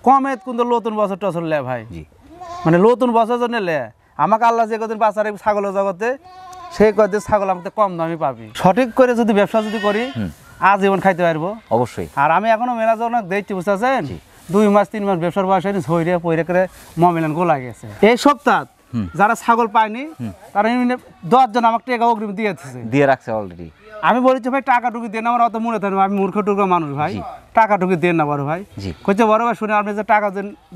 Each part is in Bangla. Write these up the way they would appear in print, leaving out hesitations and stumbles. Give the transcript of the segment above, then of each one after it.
কমেত কিন্তু নতুন বছর টছর লে ভাই জি মানে নতুন বছর জন্য লে আমাকে আল্লাহ যে কদিন বাঁচারে ছাগলের জগতে সেই কদিন ছাগল আমাকে কম দামে পাবি সঠিক করে যদি ব্যবসা যদি করি আজীবন খাইতে পারবো অবশ্যই। আর আমি এখনো মেলা জনক দেখছি বুঝতেছেন 2 মাস 3 মাস ব্যবসার বয়স হয়নি ছইরে পইরে করে মমিলান গোলা গেছে এই সপ্তাহ যারা ছাগল পায়নি তারা 10 জন আমাকে টাকা অগ্রিম দিয়ে রাখছে অলরেডি। আমি বলেছি ভাই টাকা টুকি দেন আমার অত মনে থাকবে আমি মূর্খ টুকরো মানুষ ভাই টাকা টুকি দেন না বড় ভাই কইছে বড় ভাই শুনে আপনি যে টাকা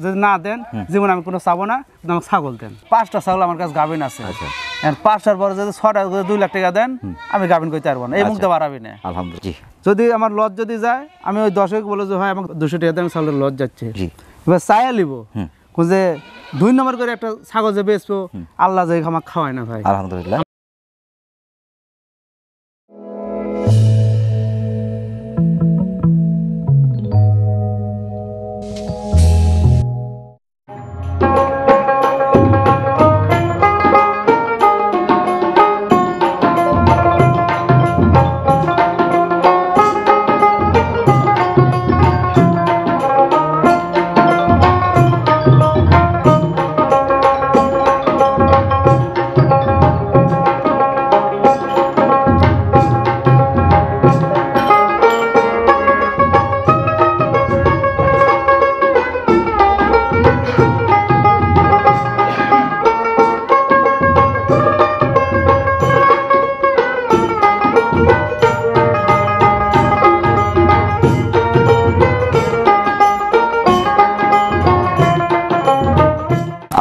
যদি না দেন জীবন আমি কোনো চাবো না আমাকে ছাগল দেন 5টা ছাগল আমার কাছে গাভিন আছে 5টার পরে যদি 6টা 2 লাখ টাকা দেন আমি গাভিন করতে পারবো না এই মুখতে পারাবি না আলহামদুলিল্লাহ। যদি আমার লজ যদি যায় আমি ওই 10 বলে যে ভাই আমাকে 200 টাকা দেন ছাগলের লজ যাচ্ছে এবার চাইয়া লিব যে 2 নম্বর করে একটা ছাগল যে বেচবো আল্লাহ যে আমাকে খাওয়ায় না ভাই আলহামদুলিল্লাহ।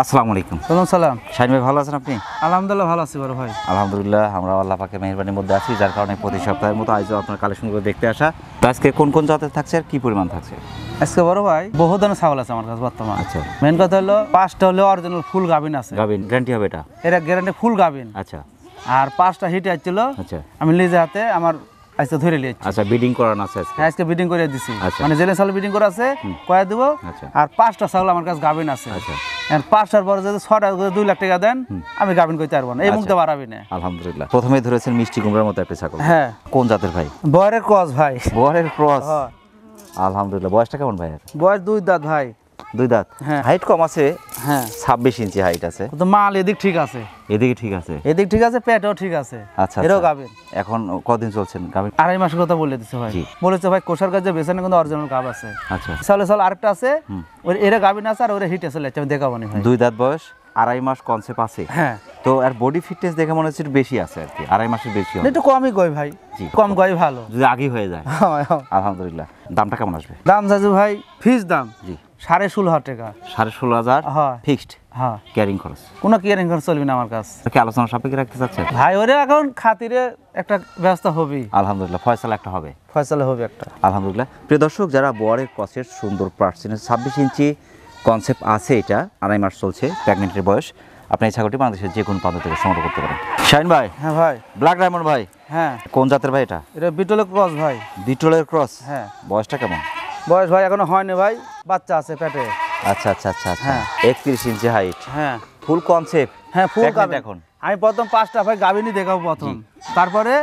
আসসালামু আলাইকুম। সালাম। শাহিন ভাই ভালো আছেন আপনি? আলহামদুলিল্লাহ ভালো আছি বড় ভাই। আলহামদুলিল্লাহ আমরা আল্লাহ পাকের মেহেরবানির মধ্যে আছি, যার কারণে প্রতি সপ্তাহের মতো আজও আপনার কালেকশনগুলো দেখতে আসা। তো আজকে কোন কোন জাতের থাকছে আর কি পরিমাণ থাকছে? আজকে বড় ভাই বহু ধরনের ছাগল আছে আমার কাছে বর্তমান। আচ্ছা, মেন কথা হলো 5টা হলো অরিজিনাল ফুল গাভিন আছে। গাভিন গ্যারান্টি হবে এটা? এরা গ্যারান্টি ফুল গাভিন। আচ্ছা। আর 5টা হিট আসছিল। আচ্ছা, আমি নিজে হাতে আমার আজকে ধরে লিয়েছি। আচ্ছা, বিডিং করানো আছে আজকে? আজকে বিডিং করে দিছি। আচ্ছা, মানে জেলে ছাগল বিডিং করা আছে কয়া দেব। আচ্ছা। আর 5টা ছাগল আমার কাছে গাভিন আছে। আচ্ছা। আর 5টার পরে যদি 6টা 2 লাখ টাকা দেন আমি গাভিন করতে পারবো না, এই মুখতে পারাবি না। আলহামদুলিল্লাহ। প্রথমে ধরেছেন মিষ্টি কুমড়ার মতো একটা ছাগল। হ্যাঁ। কোন জাতের ভাই? বয়রের ক্রস ভাই। বয়রের ক্রস। আলহামদুলিল্লাহ। বয়সটা কেমন ভাই? বয়স 2 দাঁত ভাই। 2 দাঁত। হ্যাঁ। হাইট কম আছে। হ্যাঁ, 26 ইঞ্চি হাইট আছে। তো মাল এদিক ঠিক আছে, এদিকে ঠিক আছে, এদিক ঠিক আছে, পেটও ঠিক আছে। আচ্ছা, এরও গাভিন। এখন কতদিন চলছেন গাভিন? 2.5 মাসের কথা বলে দিছে ভাই। বলেছে ভাই কোষার কাছে বেছানে কিন্তু অরিজিনাল গাভ আছে। আচ্ছা। সালে আরেকটা আছে, ওই এরা গাভিন আছে আর ওরা হিট আছে, আমি দেখাবো না ভাই। 2 দাঁত বয়স, 2.5 মাস কনসেপ্ট আছে। হ্যাঁ। তো আর বডি ফিটনেস দেখে মনে হচ্ছে বেশি আছে আর কি, 2.5 মাসের বেশি হবে। একটু কমই গই ভাই, কম গই ভালো, যদি আগেই হয়ে যায়। আলহামদুলিল্লাহ। দামটা কেমন আসবে? দাম চাইছে ভাই ফিক্স দাম জি 16,500 টাকা। 16,500? হ্যাঁ ফিক্সড। হ্যাঁ। ক্যারিং খরচ? কোনো ক্যারিং খরচ চলবে না আমার কাছে। কি আলোচনা সাপেক্ষে রাখতে চাচ্ছেন ভাই? ওরে এখন খাতিরে একটা ব্যবস্থা হবে। আলহামদুলিল্লাহ। ফয়সালা একটা হবে? ফয়সালা হবে একটা। আলহামদুলিল্লাহ। প্রিয় দর্শক, যারা বোয়ারের ক্রসের সুন্দর পার্সেন্টেজ 26 ইঞ্চি কনসেপ্ট আছে, এটা 2.5 মাস চলছে, প্রেগনেন্টের বয়স, আপনি এই ছাগলটি বাংলাদেশের যে কোনো প্রান্ত থেকে সংগ্রহ করতে পারেন। শাহিন ভাই। হ্যাঁ ভাই। ব্ল্যাক ডায়মন্ড ভাই। হ্যাঁ। কোন জাতের ভাই এটা? এটা বিটলের ক্রস ভাই। বিটলের ক্রস? হ্যাঁ। বয়সটা কেমন? বয়স ভাই এখনো হয়নি ভাই, বাচ্চা আছে পেটে। আচ্ছা আচ্ছা আচ্ছা আচ্ছা। হ্যাঁ। 31 ইঞ্চি হাইট। হ্যাঁ। ফুল কনসেপ্ট? হ্যাঁ, ফুল গাভিন। এখন আমি প্রথম 5টা ভাই গাভিনই দেখাবো প্রথম, তারপরে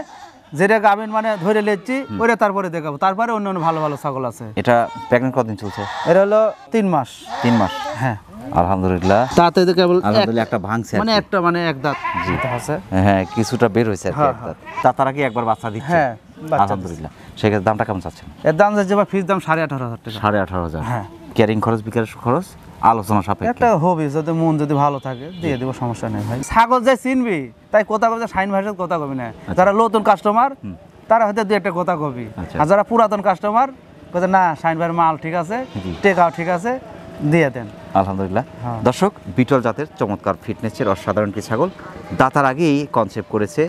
যেটা গাভিন মানে ধরে লেচ্ছি ওটা তারপরে দেখাবো, তারপরে অন্য অন্য ভালো ভালো ছাগল আছে। এটা প্রেগনেন্ট কতদিন চলছে? এটা হলো 3 মাস। 3 মাস? হ্যাঁ। আলহামদুলিল্লাহ। তাতে কেবল আলহামদুলিল্লাহ একটা ভাঙছে মানে একটা মানে এক দাঁত আছে। হ্যাঁ, কিছুটা বের হয়েছে আর কি এক দাঁত। তার আগে একবার বাচ্চা দিচ্ছে। হ্যাঁ, আলহামদুলিল্লাহ। সেক্ষেত্রে দামটা কেমন চাচ্ছেন? এর দাম যাচ্ছে ভাই ফিক্স দাম 18,500 টাকা। 18,500? হ্যাঁ। ক্যারিং খরচ বিকাশ খরচ আলোচনা সাপেক্ষে একটা হবি, যদি মন যদি ভালো থাকে দিয়ে দেবো, সমস্যা নেই ভাই। ছাগল যে চিনবি তাই কথা কবি, শাহিন ভাইয়ের কথা কবি না। যারা নতুন কাস্টমার তারা হয়তো 2-1 কথা কবি, আর যারা পুরাতন কাস্টমার বলছে না শাহিন ভাইয়ের মাল ঠিক আছে, টেকাও ঠিক আছে, দিয়ে দেন। আলহামদুলিল্লাহ। দর্শক, বিটল জাতের চমৎকার ফিটনেসের অসাধারণ কি ছাগল, দাঁতার আগেই কনসেপ্ট করেছে,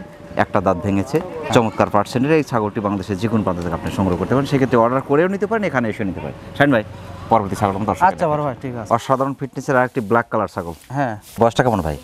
একটা দাঁত ভেঙেছে, চমৎকার পার্সেন্টের এই ছাগলটি বাংলাদেশের যে কোনো প্রান্ত থেকে আপনি সংগ্রহ করতে পারেন। সেক্ষেত্রে অর্ডার করেও নিতে পারেন, এখানে এসে নিতে পারেন। শাহিন ভাই, পরবর্তী ছাগল দর্শক। আচ্ছা বড় ভাই, ঠিক আছে। অসাধারণ ফিটনেসের আরেকটি ব্ল্যাক কালার ছাগল। হ্যাঁ। বয়সটা কেমন ভাই?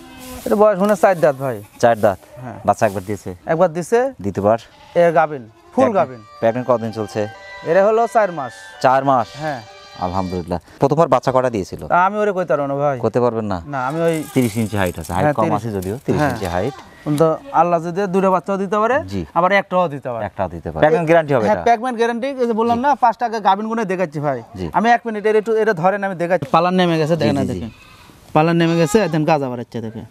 এটা বয়স মনে 4 দাঁত ভাই। 4 দাঁত? হ্যাঁ। বাচ্চা একবার দিয়েছে? একবার দিছে। দ্বিতীয়বার? এর গাভিন, ফুল গাভিন। প্রেগনেন্ট কতদিন চলছে? এর হলো 4 মাস। 4 মাস? হ্যাঁ। আলহামদুলিল্লাহ। প্রথমবার বাচ্চা কটা দিয়েছিল? আমি ওরে কইতে পারবো না ভাই। করতে পারবেন না? না, আমি ওই 30 ইঞ্চি হাইট আছে, হাইট কম আছে যদিও, 30 ইঞ্চি হাইট। কিন্তু আল্লাহ যদি দুটো বাচ্চাও দিতে পারে জি। আবার একটাও দিতে পারে। একটা দিতে পারে প্রেগন্যান্ট গ্যারান্টি হবে হ্যাঁ এটা প্যাকমেন্ট গ্যারান্টি, এই যে বললাম না 5 টাকা গাবিন গুনে দেখাচ্ছি ভাই। জি। আমি 1 মিনিট একটু এটা ধরেন আমি দেখাচ্ছি। পালান নেমে গেছে দেখেন, জি, জি। দেখেন পালান নেমে গেছে, এখন গাজা বাড়াচ্ছে দেখেন,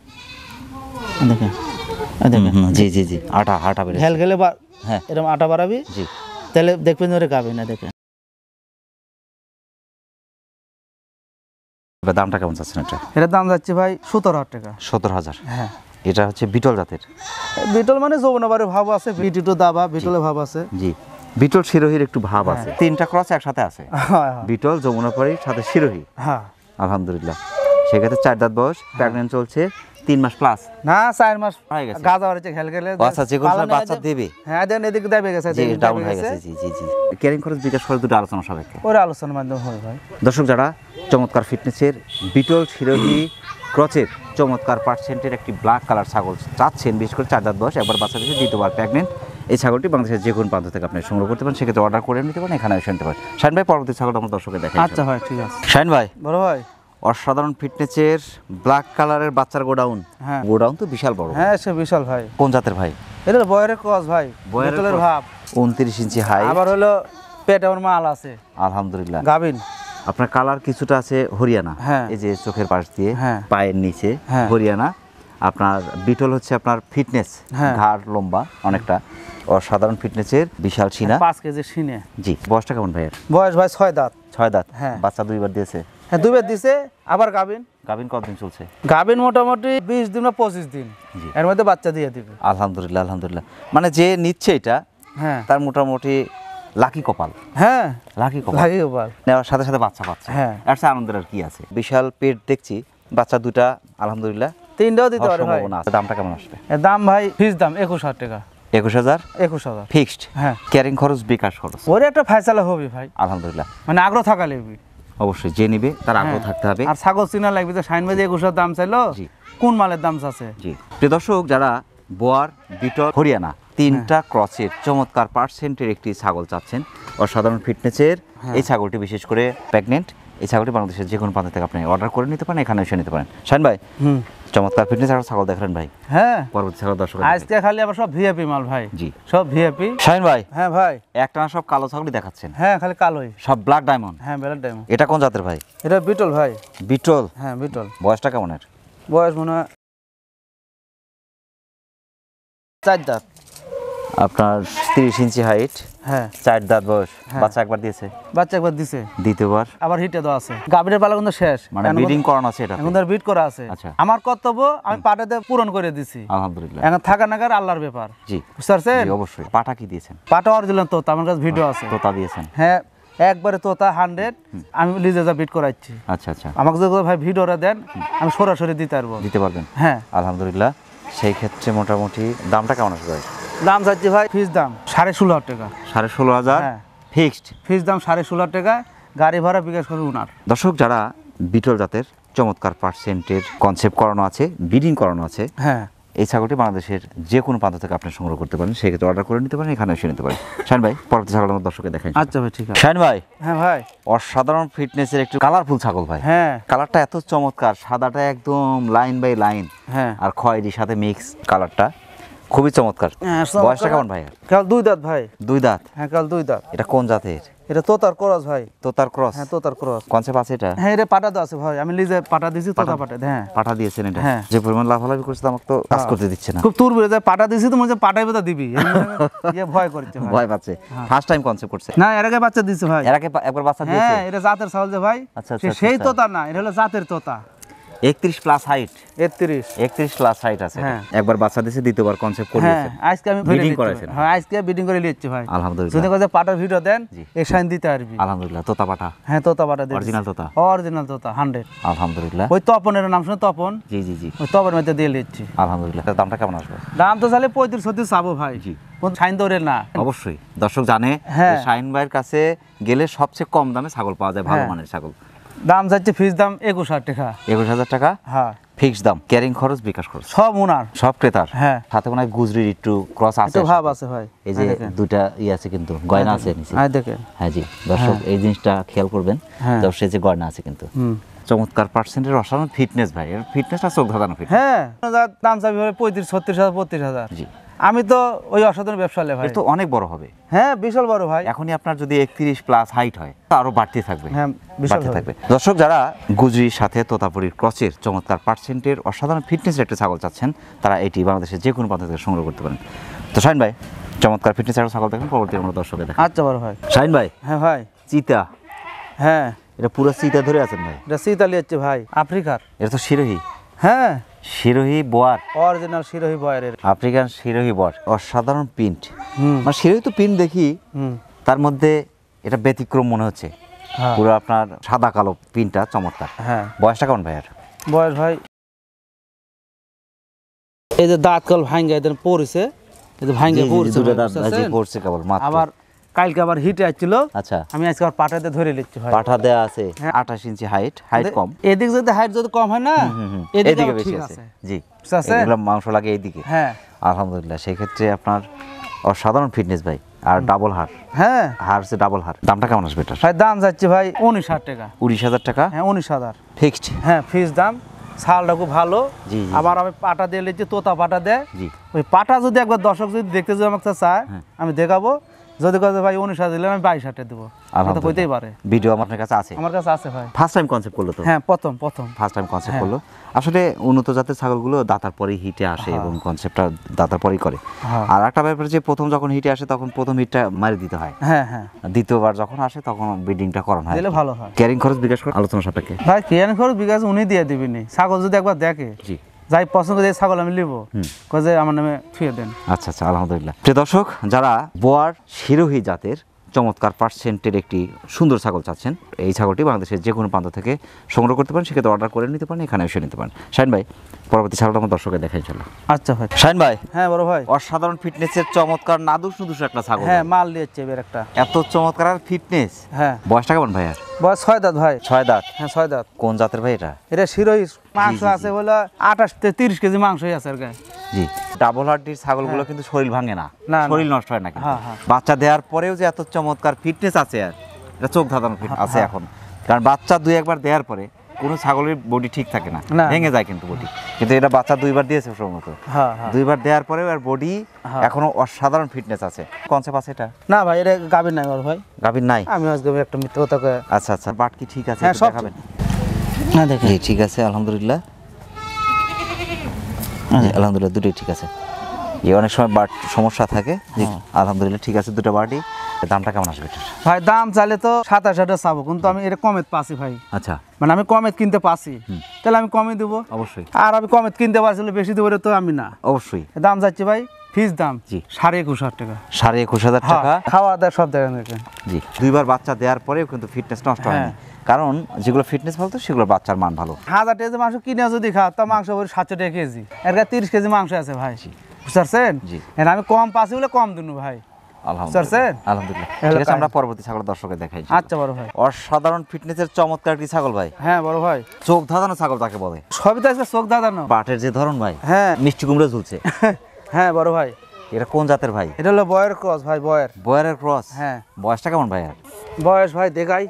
দেখেন দেখেন জি জি জি আটা বেড়ে হেল গেলে হ্যাঁ এরকম আটা বাড়াবি, জি। তাহলে দেখবেন ওরে গাবি না। দেখেন এবার দামটা কেমন চাচ্ছেন এটা? এটার দাম যাচ্ছে ভাই 17,000 টাকা। 17,000। হ্যাঁ এটা হচ্ছে বিটল জাতের। বিটল মানে যৌবনাবারে ভাব আছে, বিটিটো দাবা বিটলে ভাব আছে। জি বিটল শিরোহির একটু ভাব আছে, 3টা ক্রস একসাথে আছে, হ্যাঁ বিটল যমুনাপাড়ির সাথে শিরোহী। হ্যাঁ আলহামদুলিল্লাহ। সেক্ষেত্রে 4 দাঁত বয়স, প্রেগন্যান্ট চলছে 3 মাস প্লাস না 4 মাস হয়ে গেছে। গাজা বাড়াচ্ছে খেল গেলে। আচ্ছা যে কোনো সময় বাচ্চা দেবে। হ্যাঁ দেন এদিকে দেবে গেছে, জি ডাউন হয়ে গেছে। জি জি জি ক্যারিং খরচ বিকাশ করে দুটো আলোচনা সাপেক্ষে। ওরা আলোচনার মাধ্যমে হয় ভাই। দর্শক যারা চমৎকার ফিটনেসের বিটল শিরোহী ক্রচের চমৎকার পার্সেন্টের একটি ব্ল্যাক কালার ছাগল চাচ্ছেন, বিশেষ করে 4 দাঁত বয়স, একবার বাচ্চা দিয়েছে, দ্বিতীয়বার প্রেগনেন্ট, এই ছাগলটি বাংলাদেশের যে কোনো প্রান্ত থেকে আপনি সংগ্রহ করতে পারেন, সেক্ষেত্রে অর্ডার করে নিতে পারেন, এখানে এসে নিতে পারেন। শাহিন ভাই পরবর্তী ছাগলটা আমরা দর্শকের দেখাই। আচ্ছা ভাই ঠিক আছে। শাহিন ভাই বড় ভাই অসাধারণ ফিটনেসের ব্ল্যাক কালারের বাচ্চার গোডাউন। হ্যাঁ গোডাউন তো বিশাল বড়। হ্যাঁ সে বিশাল ভাই। কোন জাতের ভাই? এটা বয়ের ক্রস ভাই, বয়েরের বিটলের cross। ভাব, 29 ইঞ্চি হাই। আবার হলো পেটে ওর মাল আছে আলহামদুলিল্লাহ। গাবিন। আপনার কালার কিছুটা আছে হরিয়ানা, হ্যাঁ। এই যে চোখের পাশ দিয়ে হ্যাঁ। পায়ের নিচে হ্যাঁ। হরিয়ানা। আপনার বিটল হচ্ছে আপনার ফিটনেস, হ্যাঁ। ঘাড় লম্বা অনেকটা, অসাধারণ ফিটনেসের বিশাল সিনা। 5 কেজি সিনে। জি বয়সটা কেমন ভাইয়ের? বয়স ভাই 6 দাঁত। 6 দাঁত। হ্যাঁ। বাচ্চা 2বার দিয়েছে। হ্যাঁ 2বার দিছে, আবার গাবিন। গাভিন কতদিন চলছে? গাবিন মোটামুটি 20 দিন বা 25 দিন, জি। এর মধ্যে বাচ্চা দিয়ে দিবে। আলহামদুলিল্লাহ আলহামদুলিল্লাহ। মানে যে নিচ্ছে এটা হ্যাঁ তার মোটামুটি লাকি কপাল। হ্যাঁ লাকি কপাল লাগে গোপাল। নেওয়ার সাথে সাথে বাচ্চা পাচ্ছে। হ্যাঁ। এর চেয়ে আনন্দের আর কি আছে? বিশাল পেট দেখছি, বাচ্চা 2টা আলহামদুলিল্লাহ। 3টাও দিতে হওয়ার পারে ভাই। সম্ভাবনা আছে। দামটা কেমন আসবে? এর দাম ভাই ফিক্স দাম 21,000 টাকা। 21,000 21,000। ফিক্সড। হ্যাঁ ক্যারিং খরচ বিকাশ খরচ ওর একটা ফায়সালা হবে ভাই, আলহামদুলিল্লাহ। মানে আগ্রহ থাকা লাগবে। অবশ্যই যে নিবে তার আগ্রহ হ্যাঁ। থাকতে হবে। আর ছাগল চিনা লাগবে যে শাইন ভাই 21,000 দাম চাইলো, জি। কোন মালের দাম আছে। জি প্রিয় দর্শক যারা বোয়ার বিটল হরিয়ানা 3টা ক্রসের চমৎকার পার্সেন্টের একটি ছাগল চাচ্ছেন, অসাধারণ ফিটনেসের এই ছাগলটি, বিশেষ করে প্রেগনেন্ট, এই ছাগলটি বাংলাদেশের যে কোনো প্রান্ত থেকে আপনি অর্ডার করে নিতে পারেন, এখানে এসে নিতে পারেন। শাহিন ভাই চমৎকার ফিটনেস একটা ছাগল দেখালেন ভাই, হ্যাঁ পরবর্তী ছাগল দর্শক আজকে খালি আবার সব ভিআইপি মাল ভাই। জি সব ভিআইপি। শাহিন ভাই হ্যাঁ ভাই। একটানা সব কালো ছাগলই দেখাচ্ছেন, হ্যাঁ খালি কালোই, সব ব্ল্যাক ডায়মন্ড। হ্যাঁ বেলার টাইম। এটা কোন জাতের ভাই? এটা বিটল ভাই। বিটল। হ্যাঁ বিটল। বয়সটা কেমন এর? বয়স মনে হয় 4 দাঁত। আপনার 30 ইঞ্চি হাইট, হ্যাঁ 4 দাঁত বয়স, হ্যাঁ। বাচ্চা একবার দিয়েছে, বাচ্চা একবার দিছে, দ্বিতীয়বার আবার হিটে দেওয়া আছে। গাভীর পালা কিন্তু শেষ, মানে ব্রিডিং করানো আছে এটা। এখন তার বিট করা আছে। আচ্ছা। আমার কর্তব্য আমি পাটাতে পূরণ করে দিছি, আলহামদুলিল্লাহ। এখন থাকা নাগার আল্লাহর ব্যাপার। জি বুঝতে পারছেন? জি, অবশ্যই। পাটা কি দিয়েছেন? পাটা অরিজিনাল তোতা, আমার কাছে ভিডিও আছে। তোতা দিয়েছেন? হ্যাঁ একবারে তোতা 100, আমি নিজে যা বিট করাচ্ছি। আচ্ছা আচ্ছা আমাকে যদি ভাই ভিডিওটা দেন আমি সরাসরি দিতে পারবো। দিতে পারবেন? হ্যাঁ আলহামদুলিল্লাহ। সেই ক্ষেত্রে মোটামুটি দামটা কেমন আসবে ভাই? দাম চাচ্ছি ভাই ফিস দাম 16,500 টাকা। 16,500 হ্যাঁ ফিক্সড। ফিস দাম 16,500 টাকা, গাড়ি ভাড়া বিকাশ করে উনার। দর্শক যারা বিটল জাতের চমৎকার পার্সেন্টের কনসেপ্ট করানো আছে, ব্রিডিং করানো আছে, হ্যাঁ এই ছাগলটি বাংলাদেশের যে কোনো প্রান্ত থেকে আপনি সংগ্রহ করতে পারেন, সেক্ষেত্রে অর্ডার করে নিতে পারেন, এখানে এসে নিতে পারেন। শাহিন ভাই পরবর্তী ছাগল আমার দর্শকে দেখাই। আচ্ছা ভাই ঠিক আছে। শাহিন ভাই হ্যাঁ ভাই। অসাধারণ ফিটনেসের একটু কালারফুল ছাগল ভাই। হ্যাঁ কালারটা এত চমৎকার, সাদাটা একদম লাইন বাই লাইন, হ্যাঁ আর খয়েরির সাথে মিক্স কালারটা খুবই চমৎকার। হ্যাঁ, বয়সটা কেমন ভাই? কাল 2 দাঁত ভাই। 2 দাঁত। হ্যাঁ কাল 2 দাঁত। এটা কোন জাতের? এটা তোতার ক্রস ভাই। তোতার ক্রস? হ্যাঁ তোতার ক্রস। কনসেপ্ট আছে এটা? হ্যাঁ এটা পাটা তো আছে ভাই, আমি নিজে পাটা দিছি, তোতা পাটা। হ্যাঁ পাঠা দিয়েছেন এটা? হ্যাঁ। যে পরিমাণ লাফালাফি করছে আমাকে তো কাজ করতে দিচ্ছে না। খুব তুর বেড়ে যায়, পাটা দিছি তো মনে পাটাই বেতা দিবি, ইয়ে ভয় করছে ভাই। ভয় পাচ্ছে, ফার্স্ট টাইম কনসেপ্ট করছে। না এর আগে বাচ্চা দিছে ভাই। এর আগে একবার বাচ্চা দিয়েছে? হ্যাঁ এটা জাতের ছাগল যে ভাই। আচ্ছা, আচ্ছা, সেই আচ্ছা। তোতা না, এটা হলো জাতের তোতা। 31 প্লাস হাইট। 31 প্লাস হাইট আছে। হ্যাঁ। একবার বাচ্চা দিয়েছে, দ্বিতীয়বার কনসেপ্ট হ্যাঁ করিয়েছে। আজকে আমি Breeding ভিডিও করাইছেন? হ্যাঁ আজকে বিডিং করে লিয়েছি ভাই। আলহামদুলিল্লাহ। যদি কথা পাটার ভিডিও দেন জি। এই সাইন দিতে পারবি। আলহামদুলিল্লাহ। তোতা পাঠা? হ্যাঁ তোতা পাটা দিয়েছি। অরিজিনাল তোতা? অরিজিনাল তোতা 100। আলহামদুলিল্লাহ। ওই তপনের নাম শুনে তপন, জি জি জি ওই তপনের মধ্যে দিয়ে লিয়েছি। আলহামদুলিল্লাহ। তার দামটা কেমন আসবে? দাম তো চালে 35-36 চাবো ভাই। জি। কোন সাইন দৌড়ের না। অবশ্যই দর্শক জানে হ্যাঁ। যে শাহিন ভাইয়ের কাছে গেলে সবচেয়ে কম দামে ছাগল পাওয়া যায়, ভালো হ্যাঁ। মানের ছাগল। দাম চাচ্ছে ফিস দাম 21,000 টাকা। 21,000 টাকা হ্যাঁ ফিক্সড দাম, ক্যারিং খরচ, বিকাশ খরচ সব উনার। সব ক্রেতার। হ্যাঁ। সাথে মনে হয় গুজরির একটু ক্রস আছে, একটু ভাব আছে ভাই। এই যে দুইটা আছে কিন্তু গয়না আছে নিচে। হ্যাঁ দেখেন। হ্যাঁ জি দর্শক এই জিনিসটা খেয়াল করবেন, হ্যাঁ। দর্শক যে গয়না আছে কিন্তু। চমৎকার পার্সেন্টের অসাধারণ ফিটনেস ভাই, এর ফিটনেসটা চোখ ধাঁধানো ফিট। হ্যাঁ দাম চাবি হবে 35-36 হাজার 32,000। জি, আমি তো ওই অসাধারণ ব্যবসা লে ভাই। এর তো অনেক বড় হবে। হ্যাঁ বিশাল বড় ভাই। এখনই আপনার যদি 31 প্লাস হাইট হয় তো আরো বাড়তে থাকবে। হ্যাঁ বিশাল বাড়তে থাকবে। দর্শক যারা গুজরির সাথে তোতাপুরীর ক্রসের চমৎকার পার্সেন্টের অসাধারণ ফিটনেসের একটা ছাগল চাচ্ছেন, তারা এটি বাংলাদেশের যে কোনো প্রান্ত থেকে সংগ্রহ করতে পারেন। তো শাহিন ভাই চমৎকার ফিটনেস একটা ছাগল দেখেন, পরবর্তী আমরা দর্শকে দেখেন। আচ্ছা বড় ভাই। শাহিন ভাই, হ্যাঁ ভাই। চিতা, হ্যাঁ এটা পুরো চিতা ধরে আছেন ভাই? এটা শীতালি হচ্ছে ভাই, আফ্রিকার। এটা তো শিরোহী, হ্যাঁ শিরোহী বোয়ার, অরিজিনাল শিরোহী বয়ের। আফ্রিকান শিরোহী বোয়ার, অসাধারণ প্রিন্ট। হুম মানে শিরোহী তো প্রিন্ট দেখি, হুম তার মধ্যে এটা ব্যতিক্রম মনে হচ্ছে। হ্যাঁ পুরো আপনার সাদা কালো প্রিন্টটা চমৎকার। হ্যাঁ। বয়সটা কেমন ভাই? আর বয়স ভাই এই যে দাঁত কল ভাঙ্গা এদের পড়ছে, এই যে ভাঙ্গা পড়ছে দুটো ভাই, দাঁত বুঝছেন? জি পড়ছে কেবল মাত্র। আবার কালকে আবার হিটে আসছিল, আচ্ছা, আমি আজকে আবার পাটাতে ধরে নিচ্ছি ভাই। পাঠা দেয়া আছে হ্যাঁ। 28 ইঞ্চি হাইট, হাইট কম। এদিক যদি হাইট যদি কম হয় না, এদিকে এদিকে আবার বেশি ঠিক আছে। আছে। জি, বুঝতে পারছেন? এগুলো মাংস লাগে এইদিকে। হ্যাঁ আলহামদুলিল্লাহ, সেই ক্ষেত্রে আপনার অসাধারণ ফিটনেস ভাই। আর ডাবল হার, হ্যাঁ হার হচ্ছে ডাবল হার। দামটা কেমন আসবে এটার? ভাই দাম যাচ্ছে ভাই 19,000 টাকা। 19,000 টাকা হ্যাঁ 19,000 ফিক্সড। হ্যাঁ ফিক্স দাম। ছালটা খুব ভালো। জি, জি, আবার আমি পাটা দিয়ে লিখছি, তোতা পাটা দেয়। জি, ওই পাটা যদি একবার দর্শক যদি দেখতে যদি আমাকে চায়, আমি দেখাবো। যদি কথা ভাই 19,000 দিলে আমি 22,000 দেবো, তো কইতেই পারে। ভিডিও আপনার কাছে আছে? আমার কাছে আছে ভাই। ফার্স্ট টাইম কনসেপ্ট করলো তো? হ্যাঁ প্রথম ফার্স্ট টাইম কনসেপ্ট করলো। আসলে উন্নত জাতের ছাগলগুলো দাতার পরেই হিটে আসে এবং কনসেপ্টটা দাতার পরেই করে। হ্যাঁ। আর একটা ব্যাপার যে প্রথম যখন হিটে আসে তখন প্রথম হিটটা মারি দিতে হয়, হ্যাঁ হ্যাঁ দ্বিতীয়বার যখন আসে তখন ব্রিডিংটা করানো হয়। দিলে ভালো হয় ক্যারিং খরচ বিকাশ করে আলোচনা সাপেক্ষে ভাই। কেন খরচ বিকাশ উনি দিয়ে দিবিনি। ছাগল যদি একবার দেখে, জি, যাই পছন্দ করে ছাগল আমি নিবো, কয়ে আমার নামে ছুঁয়ে দেন। আচ্ছা আচ্ছা, আলহামদুলিল্লাহ। প্রিয় দর্শক, যারা বোয়ার শিরোহী জাতের চমৎকার পার্সেন্টের একটি সুন্দর ছাগল চাচ্ছেন, এই ছাগলটি বাংলাদেশের যে কোনো প্রান্ত থেকে সংগ্রহ করতে পারেন, সেক্ষেত্রে অর্ডার করে নিতে পারেন, এখানে এসে নিতে পারেন। শাহিন ভাই পরবর্তী ছাগলটা আমার দর্শকের দেখাই চলো। আচ্ছা ভাই। শাহিন ভাই, হ্যাঁ বড় ভাই। অসাধারণ ফিটনেসের চমৎকার নাদুস নুদুস একটা ছাগল। হ্যাঁ মাল দিয়েছে এবার একটা। এত চমৎকার আর ফিটনেস। হ্যাঁ বয়সটা কেমন ভাই? আর বয়স 6 দাঁত ভাই। 6 দাঁত। হ্যাঁ 6 দাঁত। কোন জাতের ভাই এটা? এটা শিরোহী মাংস আছে বলে 28-30 কেজি মাংসই আছে আর গায়ে। জি, ডাবল হার্ডির ছাগলগুলো কিন্তু শরীর ভাঙে না, না, শরীর নষ্ট হয় না কিন্তু। হ্যাঁ, হ্যাঁ। বাচ্চা দেওয়ার পরেও যে এত চমৎকার ফিটনেস আছে, আর এটা চোখ ধাঁধানো ফিট আছে এখন। কারণ বাচ্চা 2-1 দেওয়ার পরে কোনো ছাগলের বডি ঠিক থাকে না, না। ভেঙে যায় কিন্তু বডি। কিন্তু এটা বাচ্চা 2বার দিয়েছে সম্ভবত। হ্যাঁ হ্যাঁ 2বার দেওয়ার পরেও আর বডি এখনো অসাধারণ ফিটনেস আছে। কনসেপ্ট আছে এটা? না ভাই এটা গাবির নাই বড় ভাই। গাভীর নাই? আমি আজকে একটা মিথ্যা কথা কয়ে। আচ্ছা আচ্ছা, বাট কি ঠিক আছে? হ্যাঁ, একটু সব দেখাবেন? না দেখে জি ঠিক আছে, আলহামদুলিল্লাহ। জি, আলহামদুলিল্লাহ দুটোই ঠিক আছে। অনেক সময় বাট সমস্যা থাকে। জি, আলহামদুলিল্লাহ ঠিক আছে, দুটো বাটই। দামটা কেমন আসবে এটার? ভাই দাম চাইলে তো 27,000 চাবো, কিন্তু আমি এটা কমে পাচ্ছি ভাই। আচ্ছা, মানে আমি কমে কিনতে পাচ্ছি, তাহলে আমি কমে দেবো। অবশ্যই আর আমি কমে কিনতে পারছিলে বেশি দেবো, তো আমি না। অবশ্যই। দাম যাচ্ছে ভাই ফিস দাম জি। 21,500 টাকা। 21,500 টাকা। খাওয়া দাওয়া সব দেখেন দেখেন। জি, 2বার বাচ্চা দেওয়ার পরেও কিন্তু ফিটনেস নষ্ট হয়নি। কারণ যেগুলো ফিটনেস ভালো তো সেগুলো বাচ্চার মান ভালো। 1000 টাকা মাংস কিনে যদি খা, তা মাংস ওই 700 টাকা কেজি। এর গায়ে 30 কেজি মাংস আছে ভাই, বুঝতে পারছেন? জি। আমি কম পাচ্ছি বলে কম দিনু ভাই। আলহামদুলিল্লাহ, আলহামদুলিল্লাহ। ঠিক আছে, আমরা পরবর্তী ছাগল দর্শকের দেখাই। আচ্ছা বড় ভাই। অসাধারণ ফিটনেসের চমৎকার একটি ছাগল ভাই। হ্যাঁ বড় ভাই। চোখ ধাঁধানো ছাগল তাকে বলে। সবই তো আছে চোখ দাদানো। বাটের যে ধরন ভাই, হ্যাঁ মিষ্টি কুমড়ো ঝুলছে। হ্যাঁ বড় ভাই। এটা কোন জাতের ভাই? এটা হলো বয়ের ক্রস ভাই, বয়ের। বয়ারের ক্রস? হ্যাঁ। বয়সটা কেমন ভাই? আর বয়স ভাই দেখাই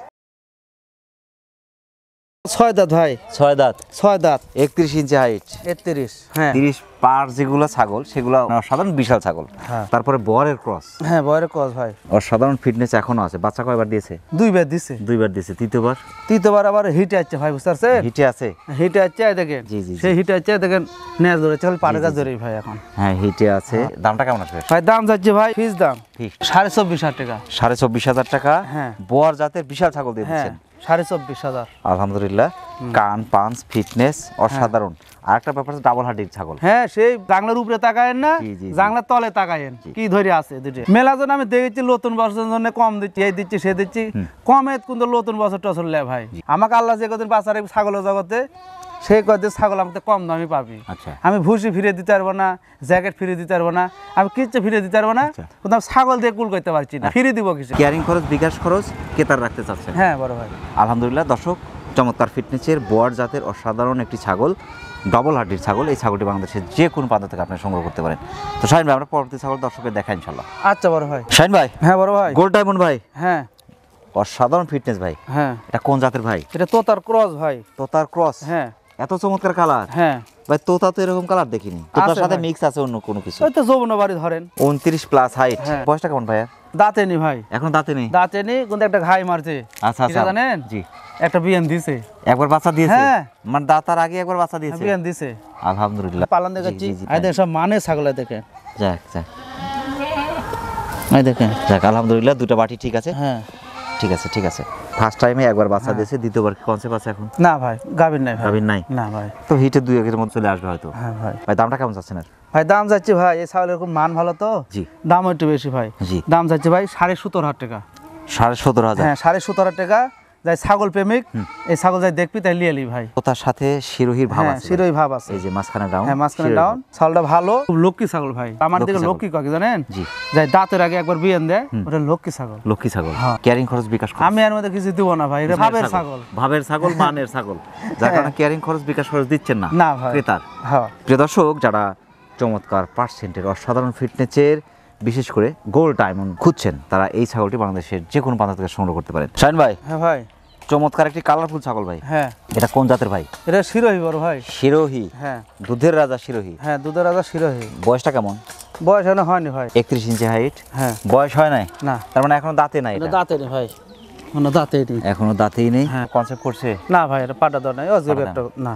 6 দাঁত ভাই। 6 দাঁত। 6 দাঁত। 31 ইঞ্চি হাইট। 31। হ্যাঁ 30 পার যেগুলো ছাগল সেগুলো সাধারণ বিশাল ছাগল। হ্যাঁ। তারপরে বয়ারের ক্রস। হ্যাঁ বয়ের ক্রস ভাই। অসাধারণ ফিটনেস এখনো আছে। বাচ্চা কয়বার দিয়েছে? 2 বার দিছে। 2বার দিয়েছে, তৃতীয়বার? তৃতীয়বার আবার হিটে আছে ভাই, বুঝতে পারছেন? হিটে আছে? হিটে আছে দেখেন। জি, জি, জি। সেই হিটে আছে দেখেন, নেজ ধরেছে খালি পাড়ে গাছ ধরেই ভাই এখন। হ্যাঁ হিটে আছে। দামটা কেমন আসবে? ভাই দাম যাচ্ছে ভাই ফিস দাম ফিক্সড 24,500 টাকা। 24,500 টাকা। হ্যাঁ। বোয়ার জাতের বিশাল ছাগল দিয়ে হ্যাঁ দিচ্ছেন। 24,500। আলহামদুলিল্লাহ, কান পাঞ্চ ফিটনেস অসাধারণ। আর একটা ব্যাপার ডাবল হার্ডির ছাগল। হ্যাঁ সেই জাংলার উপরে তাকায়েন না, জি, জি, জি। জাংলার তলে তাকায়েন, কি ধরে আছে দুটো। মেলাজন আমি দেখেছি নতুন বছরের জন্য কম দিচ্ছি, এই দিচ্ছি সে দিচ্ছি, কমে কিন্তু নতুন বছর টছর লে ভাই। আমাকে আল্লাহ যে কদিন বাঁচার ছাগলের জগতে, সেই কদিন ছাগল আমাকে কম দামে পাবি। আচ্ছা। আমি ভুসি ফিরে দিতে পারবো না, জ্যাকেট ফিরে দিতে পারবো না, আমি কিচ্ছু ফিরে দিতে পারবো না, কিন্তু আমি ছাগল দিয়ে কুল করতে পারছি না, ফিরে দিব কিছু। ক্যারিং খরচ বিকাশ খরচ কেতার রাখতে চাচ্ছেন? হ্যাঁ বড় ভাই। আলহামদুলিল্লাহ দর্শক, চমৎকার ফিটনেসের বোয়ার জাতের অসাধারণ একটি ছাগল, ডবল হার্ডির ছাগল। এই ছাগলটি বাংলাদেশের যে কোনো প্রান্ত থেকে আপনি সংগ্রহ করতে পারেন। তো শাহিন ভাই আমরা পরবর্তী ছাগল দর্শকের দেখাই ইনশাল্লাহ। আচ্ছা বড় ভাই। শাহিন ভাই। হ্যাঁ বড় ভাই। গোল্ড ডায়মন্ড ভাই, হ্যাঁ অসাধারণ ফিটনেস ভাই। হ্যাঁ এটা কোন জাতের ভাই? এটা তোতার ক্রস ভাই। তোতার ক্রস। হ্যাঁ এত চমৎকার কালার। হ্যাঁ ভাই তোতা তো এরকম কালার দেখিনি, তোতার আছে সাথে ভাই। মিক্স আছে অন্য কোনো কিছু। ওই তো যৌবনা বাড়ি ধরেন। 29 প্লাস হাইট। হ্যাঁ। বয়সটা কেমন ভাইয়া? দাঁতে নি ভাই, এখন দাঁতে নেই। দাঁতে নি, কিন্তু একটা ঘাই মারছে। আচ্ছা এটা জানেন? জি। একটা বিয়ান দিছে। একবার বাচ্চা দিয়েছে? হ্যাঁ। মানে দাঁতার আগে একবার বাচ্চা দিয়েছে? বিয়ান দিছে। আলহামদুলিল্লাহ। পালন দেখাচ্ছি। জি, জি, এই দেখেন সব মানে ছাগল দেখেন। যাক যাক এই দেখেন। যাক আলহামদুলিল্লাহ, দুটো বাটি ঠিক আছে। হ্যাঁ ঠিক আছে ঠিক আছে। ফার্স্ট টাইমে একবার বাচ্চা দিয়েছে, দ্বিতীয়বার কি কনসেপ্ট আছে এখন? না ভাই, গাভীর নাই ভাই। গাভীর নাই? না ভাই। তো হিটে 2 একের মধ্যে চলে আসবে হয়তো। হ্যাঁ ভাই। ভাই দামটা কেমন চাচ্ছেন আর? ভাই দাম যাচ্ছে ভাই, এই ছাগলের খুব মান ভালো তো, জি। দাম একটু বেশি ভাই। জি। দাম যাচ্ছে ভাই 17,500 টাকা। 17,500? হ্যাঁ 17,500 টাকা। যাই ছাগল প্রেমিক, এই ছাগল যাই দেখবি তাই লিয়ে লি ভাই। তার সাথে শিরোহির ভাব হ্যাঁ আছে। শিরোই ভাব আছে। এই যে মাঝখানে ডাউন। হ্যাঁ মাঝখানে ডাউন। ছাগলটা ভালো, খুব লক্ষ্মী ছাগল ভাই। আমার দিকে লক্ষ্মী লক্ষ্মী কাকে জানেন? জি। যাই দাঁতের আগে একবার বিয়ান দেয়, ওটা লক্ষ্মী ছাগল। লক্ষ্মী ছাগল। হ্যাঁ। ক্যারিং খরচ বিকাশ খরচ? আমি এর মধ্যে কিছু দিব না ভাই, এটা ভাবের ছাগল। ভাবের ছাগল, মানের ছাগল, যার কারণে ক্যারিং খরচ বিকাশ খরচ দিচ্ছেন না না ভাই। ক্রেতার। হ্যাঁ প্রিয় দর্শক, যারা চমৎকার পার্সেন্টের অসাধারণ ফিটনেসের বিশেষ করে গোল্ড ডায়মন্ড খুঁজছেন, তারা এই ছাগলটি বাংলাদেশের যে কোনো প্রান্ত থেকে সংগ্রহ করতে পারেন। শাহিন ভাই, হ্যাঁ ভাই। চমৎকার একটি কালারফুল ছাগল ভাই। হ্যাঁ এটা কোন জাতের ভাই? এটা শিরোহী বড় ভাই। শিরোহী? হ্যাঁ দুধের রাজা শিরোহী। হ্যাঁ দুধের রাজা শিরোহী। বয়সটা কেমন? বয়স এখনো হয়নি ভাই। 31 ইঞ্চি হাইট। হ্যাঁ। বয়স হয় নাই? না। তার মানে এখনো দাঁতে নাই? এটা এটা দাঁতে নেই ভাই, এখনো দাঁতে নেই। এখনো দাঁতেই নেই। হ্যাঁ। কনসেপ্ট করছে? না ভাই, এটা পাটা দর নাই, অজীব পাটা একটা। না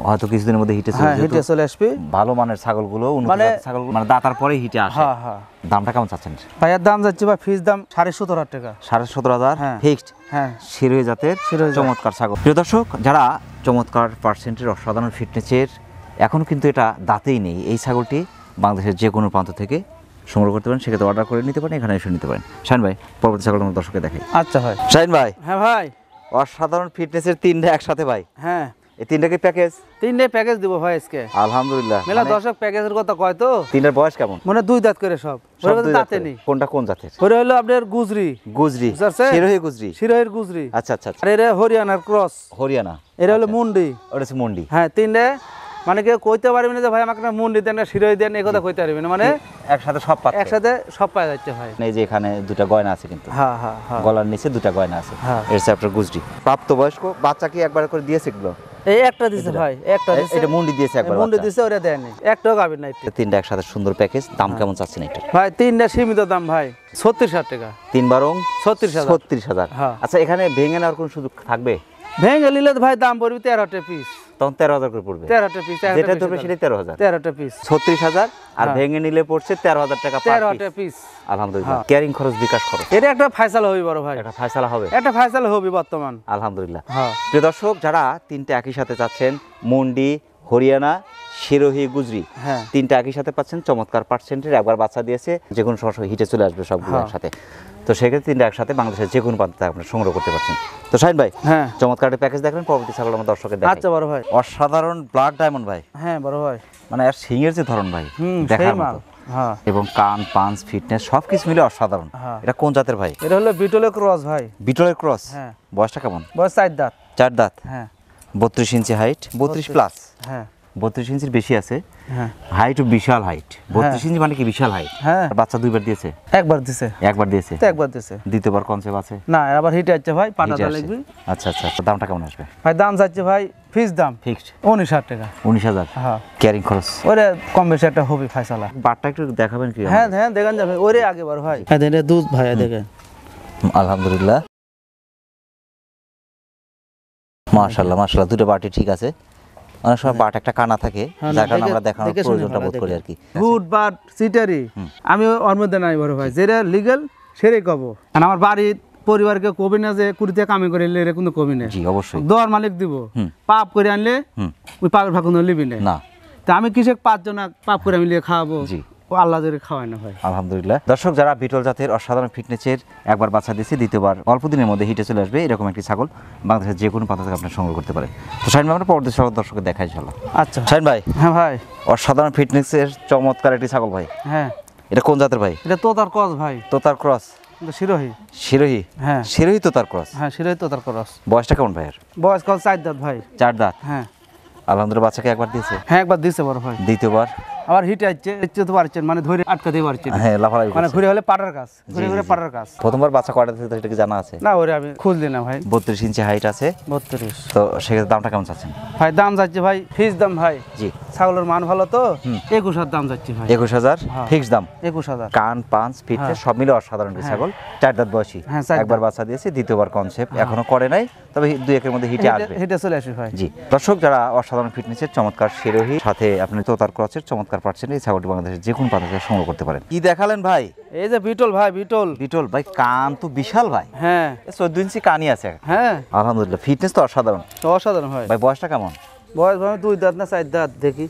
হয়তো কিছুদিনের মধ্যে হিটে চলে হ্যাঁ যেহেতু হিটে চলে আসবে। ভালো মানের ছাগলগুলো, উন্নত মানে- জাতের ছাগলগুলো মানে দাঁতার পরে হিটে আসে। হ্যাঁ হ্যাঁ। দামটা কেমন চাচ্ছেন? ভাইয়ের দাম যাচ্ছে ভাই, ফিস দাম 17,500 টাকা। 17,500 হ্যাঁ। ফিক্সড। হ্যাঁ শিরোহী জাতের শিরোহী জাত। চমৎকার ছাগল। প্রিয় দর্শক, যারা চমৎকার পার্সেন্টের অসাধারণ ফিটনেসের, এখনও কিন্তু এটা দাঁতেই নেই, এই ছাগলটি বাংলাদেশের যে কোনো প্রান্ত থেকে সংগ্রহ করতে পারেন, সেক্ষেত্রে অর্ডার করে নিতে পারেন, এখানে এসে নিতে পারেন। শাহিন ভাই, পরবর্তী ছাগল আমরা দর্শককে দেখাই। আচ্ছা ভাই। শাহিন ভাই, হ্যাঁ ভাই। অসাধারণ ফিটনেসের 3টা একসাথে ভাই। হ্যাঁ এই 3টাকে প্যাকেজ? 3টে প্যাকেজ দিব ভাই আজকে। আলহামদুলিল্লাহ। মেলা দর্শক প্যাকেজের কথা কয় তো। 3টার বয়স কেমন? মানে 2 দাঁত করে সব। সব ওরে দুই দাঁতে জাতের? নেই। কোনটা কোন জাতের? ওরে হলো আপনার গুজরি। গুজরি? বুঝতে পারছেন? শিরোহী গুজরি? শিরোহির গুজরি। আচ্ছা আচ্ছা আচ্ছা। আর এরা হরিয়ানার ক্রস। হরিয়ানা? এরা হলো মুন্ডি। ওটা হচ্ছে মন্ডি। হ্যাঁ 3টে। মানে কেউ কইতে পারবি না যে ভাই আমাকে একটা মুন্ডি দেন না শিরোহী দেন, এই কথা কইতে পারবি না। মানে একসাথে সব পাচ্ছে? একসাথে সব পাওয়া যাচ্ছে ভাই। এই যে এখানে 2টা গয়না আছে কিন্তু, হ্যাঁ হ্যাঁ হ্যাঁ। গলার নিচে 2টা গয়না আছে। হ্যাঁ। এর চ্যাপ্টার গুজরি। প্রাপ্তবয়স্ক বাচ্চা কি একবার করে দিয়েছে এগুলো? এই একটা দিছে ভাই, একটা দিছে। এটা মুন্ডি দিয়েছে একবার? মুন্ডি দিছে, ওরে দেয়নি। একটাও গাবি নাই। 3টা একসাথে সুন্দর প্যাকেজ। দাম কেমন চাচ্ছেন এটা? ভাই 3টে সীমিত দাম ভাই, 36,000 টাকা। 3 বারং 36,000। 36,000। হ্যাঁ। আচ্ছা, এখানে ভেঙে নেওয়ার কোনো সুযোগ থাকবে? ভেঙে নিলে তো ভাই দাম পড়বে 13টা পিস। তখন 13,000 করে পড়বে? 13টা পিস। যেটা ধরবে সেটাই 13,000? 13টা পিস। 36,000 আর হ্যাঁ। ভেঙে নিলে পড়ছে 13,000 টাকা পার 13টা পিস। পিস। আলহামদুলিল্লাহ। হ্যাঁ। ক্যারিং খরচ বিকাশ খরচ এটা একটা ফায়সালা হবি বড় ভাই, এটা ফয়সালা হবে? একটা ফায়সালা হবি বর্তমান। আলহামদুলিল্লাহ। হ্যাঁ। প্রিয় দর্শক, যারা 3টে একই সাথে চাচ্ছেন, মুন্ডি, হরিয়ানা, শিরোহী, গুজরি, হ্যাঁ 3টা একই সাথে পাচ্ছেন, চমৎকার পার্সেন্টের, একবার বাচ্চা দিয়েছে, যে কোনো সময় হিটে চলে আসবে সবগুলো হ্যাঁ। একসাথে। তো সেক্ষেত্রে 3টা একসাথে বাংলাদেশের যে কোনো প্রান্ত থেকে আপনারা সংগ্রহ করতে পারছেন। তো শাহিন ভাই, হ্যাঁ। চমৎকার একটা প্যাকেজ দেখলেন, পরবর্তী ছাগল আমার দর্শকের দেখাই। আচ্ছা বড় ভাই। অসাধারণ ব্ল্যাক ডায়মন্ড ভাই। হ্যাঁ বড় ভাই। মানে আর সিংয়ের যে ধরন ভাই, সেই দেখার মাল। মতো। হ্যাঁ এবং কান, পাঞ্চ, ফিটনেস সবকিছু মিলে অসাধারণ। হ্যাঁ। এটা কোন জাতের ভাই? এটা হলো বিটলের ক্রস ভাই। বিটলের ক্রস? হ্যাঁ। বয়সটা কেমন? বয়স 4 দাঁত। 4 দাঁত। হ্যাঁ 32 ইঞ্চি হাইট? 32 প্লাস? হ্যাঁ 32 ইঞ্চির বেশি আছে। হ্যাঁ হাইটও বিশাল হাইট। 32 ইঞ্চি মানে কি বিশাল হাইট। হ্যাঁ। বাচ্চা 2বার দিয়েছে? একবার দিছে। একবার দিয়েছে? তো একবার দিছে। দ্বিতীয়বার কনসেপ্ট আছে? না আবার হিটে আছে ভাই, হিটে পাটাটা আসছে। লাগবে। আচ্ছা আচ্ছা আচ্ছা। দামটা কেমন আসবে ভাই দাম যাচ্ছে ভাই, ফিস দাম ফিক্সড? 19,000 টাকা। 19,000? হ্যাঁ ক্যারিং খরচ? ওরে কম বেশি একটা হবি ফায়সালা। বারটা একটু দেখাবেন কি? হ্যাঁ হ্যাঁ দেখেন যাবে ওরে আগে বার ভাই। হ্যাঁ দেখেন দুধ ভাই, দেখেন। আলহামদুলিল্লাহ, মাশাআল্লাহ মাশাআল্লাহ। 2টা বাটি ঠিক আছে। অনেক সময় বাট একটা কানা থাকে, হ্যাঁ, যার কারণে দেখে- আমরা দেখানোর দেখে শুনে প্রয়োজনটা ভালো বোধ করি আর কি। গুড বাট সিটারি আমি ওর মধ্যে নাই বড় ভাই, যেটা লিগ্যাল সেটাই কব। আর আমার বাড়ির পরিবারকে কবি না যে কুড়িতে কামি করে এলে এরা কিন্তু কবি না। জি অবশ্যই। দোয়ার মালিক দিব, পাপ করে আনলে ওই পাপের ফাঁকুন লিবি না। না। তা আমি কিসে 5 জন পাপ করে আমি লিয়ে খাওয়াবো? জি। ও আল্লাহ ধরে খাওয়ায় না ভাই। আলহামদুলিল্লাহ। দর্শক, যারা বিটল জাতের অসাধারণ ফিটনেসের, একবার বাচ্চা দিয়েছে, দ্বিতীয়বার অল্প দিনের মধ্যে হিটে চলে আসবে, এরকম একটি ছাগল বাংলাদেশের যে কোনো প্রান্ত থেকে আপনি সংগ্রহ করতে পারেন। তো শাহিন ভাই, আমরা পরবর্তী ছাগল দর্শককে দেখাই চলো। আচ্ছা শাহিন ভাই, হ্যাঁ ভাই। অসাধারণ ফিটনেসের চমৎকার একটি ছাগল ভাই। হ্যাঁ এটা কোন জাতের ভাই? এটা তোতার ক্রস ভাই। তোতার ক্রস? কিন্তু শিরোহী। শিরোহী? হ্যাঁ শিরোহী তোতার ক্রস। হ্যাঁ শিরোহী তোতার ক্রস। বয়সটা কেমন ভাইয়ের? বয়স কল 4 দাঁত ভাই। 4 দাঁত? হ্যাঁ আলহামদুলিল্লাহ। বাচ্চাকে একবার দিয়েছে? হ্যাঁ একবার দিছে বড় ভাই। দ্বিতীয়বার? আবার হিটে আসছে ইচ্ছে তো পারছেন মানে ধরে আটকাতে পারছেন হ্যাঁ লাফালাফি মানে করছে। ঘুরে হলে পাটার কাজ ঘুরে ঘুরে পাটার কাজ প্রথমবার বাচ্চা কয়টা থেকে এটা কি জানা আছে? না ওরে আমি খুঁজলি না ভাই 32 ইঞ্চি হাইট আছে। 32 তো সেক্ষেত্রে দামটা কেমন চাচ্ছেন? ভাই দাম যাচ্ছে ভাই ফিক্স দাম ভাই জি ছাগলের মান ভালো তো 21,000 দাম যাচ্ছে ভাই 21,000 হ্যাঁ। ফিক্স দাম। 21,000 কান পাঁচ ফিটনেস হ্যাঁ। সব মিলে অসাধারণ একটি ছাগল। 4 দাঁত বয়সী, হ্যাঁ, 4 একবার দাঁত। বাচ্চা দিয়েছে, দ্বিতীয়বার কনসেপ্ট এখনো করে নাই, তবে 2-1 মধ্যে হিটে আসবে। হিটে চলে আসবে ভাই জি দর্শক, যারা অসাধারণ ফিটনেসের চমৎকার শিরোহী সাথে আপনি তোতার ক্রসের চমৎকার পাচ্ছেন, এই ছাগলটি বাংলাদেশের যে কোনো প্রান্ত থেকে সংগ্রহ করতে পারেন। কি দেখালেন ভাই? এই যে বিটল ভাই বিটল বিটল ভাই, কান তো বিশাল ভাই, হ্যাঁ 14 ইঞ্চি কানই আছে। হ্যাঁ আলহামদুলিল্লাহ, ফিটনেস তো অসাধারণ তো অসাধারণ ভাই ভাই। বয়সটা কেমন? বয়স ভাই 2 দাঁত না 4 দাঁত দেখি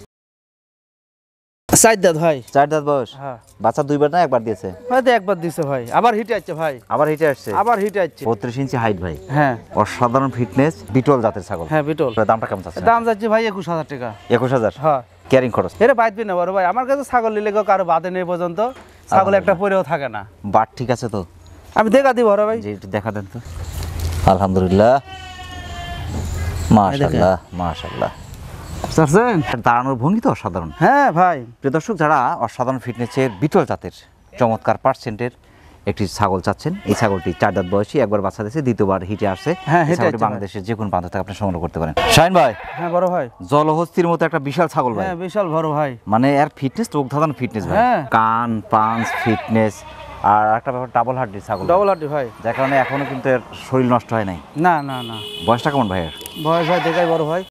4 দাঁত ভাই 4 দাঁত বয়স। হ্যাঁ বাচ্চা 2বার না একবার দিয়েছে? ভাই তো একবার দিছে ভাই আবার হিটে আসছে ভাই আবার হিটে আসছে। আবার হিটে আসছে 32 ইঞ্চি হাইট ভাই, হ্যাঁ অসাধারণ ফিটনেস, বিটল জাতের ছাগল। হ্যাঁ বিটল দামটা কেমন চাচ্ছেন? দাম যাচ্ছে ভাই 21,000 টাকা 21,000 হ্যাঁ ক্যারিং খরচ। এটা বাইতবি না বড় ভাই আমার কাছে ছাগল নিলে কেউ কারো বাদে নেই পর্যন্ত ছাগল একটা পরেও থাকে না বাট ঠিক আছে তো? আমি দেখা দিই বড় ভাই জি একটু দেখা দেন তো। আলহামদুলিল্লাহ, মাশাআল্লাহ মাশাআল্লাহ। বুঝছেন দাঁড়ানোর ভঙ্গি তো অসাধারণ। হ্যাঁ ভাই প্রিয় দর্শক, যারা অসাধারণ ফিটনেসের বিটল জাতের চমৎকার পার্সেন্টের একটি ছাগল চাচ্ছেন, এই ছাগলটি 4 দাঁত বয়সী, একবার বাচ্চা দিয়েছে, দ্বিতীয়বার হিটে আসছে। হ্যাঁ, এই হিটে ছাগলটি আসছে বাংলাদেশের যে কোনো প্রান্ত থেকে আপনি সংগ্রহ করতে পারেন। শাহিন ভাই, হ্যাঁ বড় ভাই জলহস্তির মতো একটা বিশাল ছাগল ভাই, হ্যাঁ বিশাল বড় ভাই মানে এর ফিটনেস চোখ ধাঁধানো ফিটনেস ভাই। হ্যাঁ। কান পাঞ্চ ফিটনেস, আর একটা ব্যাপার ডাবল হার্ডি ছাগল, ডবল হাড্ডি ভাই যার কারণে এখনো কিন্তু এর শরীর নষ্ট হয় নাই। না না না বয়সটা কেমন ভাই এর? বয়স ভাই দেখাই বড় ভাই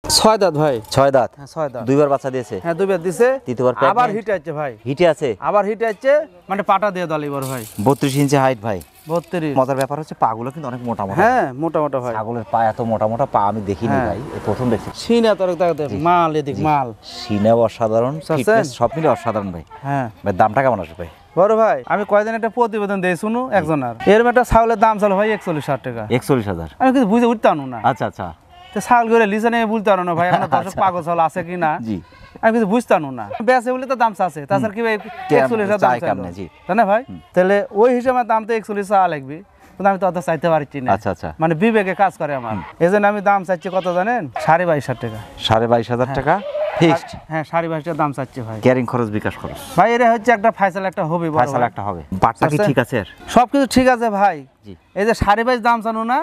6 দাঁত ভাই 6 দাঁত, হ্যাঁ 6 দাঁত 2বার বাচ্চা দিয়েছে, হ্যাঁ 2 বার দিছে তৃতীয়বার আবার pregnant, হিটে আসছে ভাই হিটে আছে। আবার হিটে আসছে মানে পাটা দিয়ে দলি বড় ভাই 32 ইঞ্চি হাইট ভাই। 32 মজার ব্যাপার হচ্ছে পাগুলো কিন্তু অনেক মোটা মোটা। হ্যাঁ মোটা মোটা ভাই ছাগলের পা এত মোটা মোটা পা আমি দেখিনি হ্যাঁ। ভাই, এই প্রথম দেখছি। সিনা তোর দেখতে মাল এদিক মাল সিনেও অসাধারণ, বুঝছেন? ফিটনেস সব মিলে অসাধারণ ভাই। হ্যাঁ ভাই দামটা কেমন আসবে ভাই? বড় ভাই আমি কয়দিন একটা প্রতিবেদন দিই শুনু একজনের এরম একটা ছাগলের দাম চলো ভাই 41,000 টাকা 41,000। আমি কিন্তু বুঝে উঠতে পারবো না আচ্ছা আচ্ছা তো ছাগল করে লিসে নিয়ে বলতে পারো না ভাই এখন দর্শক পাগল ছাগল আছে কি না জি। আমি কিন্তু বুঝতে পারবো না বেঁচে বলে তো দাম আছে তাছাড়া কি ভাই 41,000 দাম চাই চাইলো? কেমনে, জি। তাই না ভাই তাহলে ওই হিসাবে দাম তো 41 টাকা লাগবে কিন্তু আমি তো অত চাইতে পারছি না আচ্ছা আচ্ছা। মানে বিবেকে কাজ করে আমার এই জন্য আমি দাম চাইছি কত জানেন 22,500 টাকা 22,500 টাকা ফিক্সড। হ্যাঁ 22,500 টাকা দাম চাচ্ছি ভাই ক্যারিং খরচ বিকাশ খরচ ভাই এটা হচ্ছে একটা ফাইসাল একটা হবে বড় ফয়সালা ভাই। একটা হবে। বাটটা কি আচ্ছা। ঠিক আছে এর? সবকিছু ঠিক আছে ভাই জি। এই যে 22,500 দাম জানো না